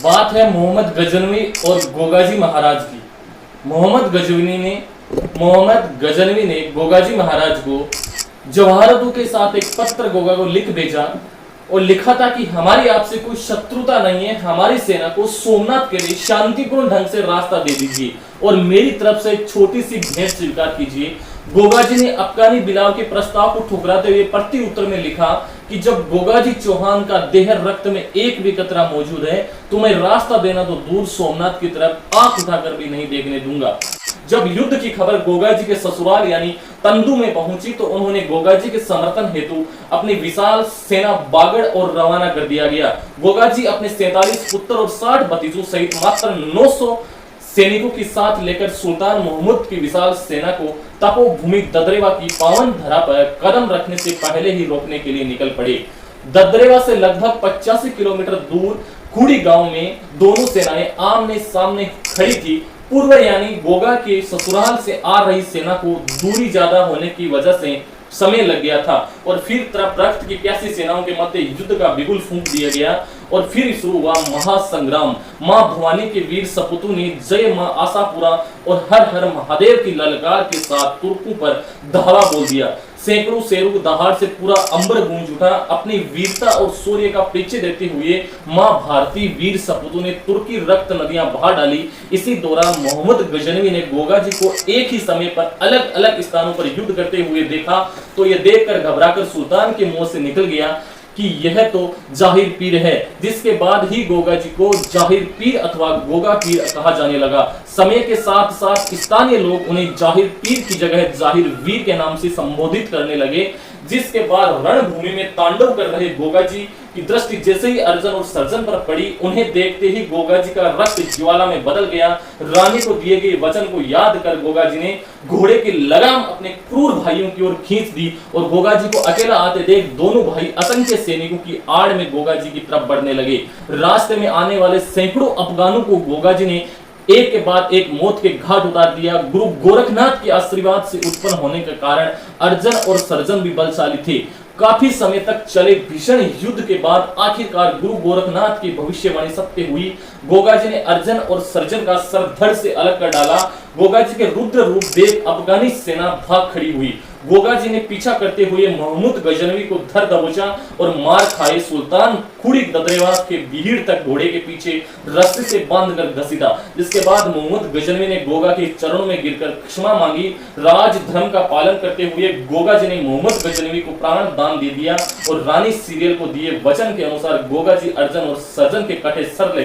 बात है मोहम्मद गजनवी और गोगाजी महाराज की। मोहम्मद गजनवी ने गोगाजी महाराज को जवाहरतों के साथ एक पत्र गोगा को लिख भेजा और लिखा था कि हमारी आपसे कोई शत्रुता नहीं है, हमारी सेना को सोमनाथ के लिए शांतिपूर्ण ढंग से रास्ता दे दीजिए और मेरी तरफ से एक छोटी सी भेंट स्वीकार कीजिए। गोगाजी ने अफगानी बिलाव के प्रस्ताव को ठुकराते हुए प्रति उत्तर में लिखा कि जब गोगाजी चौहान का देह रक्त में एक भी कतरा मौजूद है तो मैं रास्ता देना तो दूर सोमनाथ की तरफ आंख उठाकर भी नहीं देखने दूंगा। जब युद्ध की खबर गोगाजी के ससुराल यानी तंदू में पहुंची तो उन्होंने गोगाजी के समर्थन हेतु अपनी विशाल सेना बागड़ और रवाना कर दिया गया। गोगाजी अपने 47 पुत्र और 60 भतीजों सहित मात्र 900 सैनिकों के साथ लेकर सुल्तान महमूद की विशाल सेना को तपोभूमि ददरेवा की पावन धरा पर कदम रखने से पहले ही रोकने के लिए निकल पड़े। ददरेवा से लगभग 85 किलोमीटर दूर खुड़ी गांव में दोनों सेनाएं आमने सामने खड़ी थी। पूर्व यानी गोगा के ससुराल से आ रही सेना को दूरी ज्यादा होने की वजह से समय लग गया था और फिर तरफ रक्त की प्यासी सेनाओं के मध्य युद्ध का बिगुल फूंक दिया गया और फिर शुरू हुआ महासंग्राम। मां भवानी के वीर सपूतों ने जय मां आशापुरा और हर हर महादेव की ललकार के साथ तुर्कों पर धावा बोल दिया। सैकड़ों शेरों दहाड़ से पूरा अंबर गूंज उठा। अपनी वीरता और शौर्य का परिचय देते हुए मां भारती वीर सपूतों ने तुर्की रक्त नदियां बहा डाली। इसी दौरान मोहम्मद गजनवी ने गोगाजी को एक ही समय पर अलग अलग स्थानों पर युद्ध करते हुए देखा तो यह देखकर घबराकर सुल्तान के मुंह से निकल गया कि यह तो जाहिर पीर है, जिसके बाद ही गोगाजी को जाहिर पीर अथवा गोगा पीर कहा जाने लगा। समय के साथ साथ स्थानीय लोग उन्हें जाहिर पीर की जगह जाहिर वीर के नाम से संबोधित करने लगे। जिसके बाद रणभूमि में तांडव कर रहे गोगाजी की दृष्टि जैसे ही अर्जुन और सर्जन पर पड़ी, उन्हें देखते ही गोगाजी का रक्त ज्वाला में बदल गया। रानी को दिए गए वचन को याद कर गोगाजी ने घोड़े की लगाम अपने क्रूर भाइयों की ओर खींच दी और गोगाजी को अकेला आते देख दोनों भाई असंख्य सैनिकों की आड़ में गोगाजी की तरफ बढ़ने लगे। रास्ते में आने वाले सैकड़ों अफगानों को गोगाजी ने एक के बाद एक मौत के घाट उतार दिया। गुरु गोरखनाथ के आशीर्वाद से उत्पन्न होने के कारण अर्जुन और सर्जन भी बलशाली थे। काफी समय तक चले भीषण युद्ध के बाद आखिरकार गुरु गोरखनाथ की भविष्यवाणी सत्य हुई। गोगाजी ने अर्जुन और सर्जन का सर धड़ से अलग कर डाला। गोगाजी के रुद्र रूप देख अफगानी सेना भाग खड़ी हुई। गोगाजी ने पीछा करते हुए मोहम्मद गजनवी को धर दबोचा और मार खाए सुल्तान खुड़ी ददरेवा के भीड़ तक घोड़े के पीछे रस्से से बांधकर घसीटा। जिसके बाद मोहम्मद गजनवी ने गोगा के चरणों में गिरकर क्षमा मांगी। राज धर्म का पालन करते हुए गोगाजी ने मोहम्मद गजनवी को प्राण दान दे दिया और रानी सीरियल को दिए वचन के अनुसार गोगाजी अर्जुन और सर्जन के कटे सर ले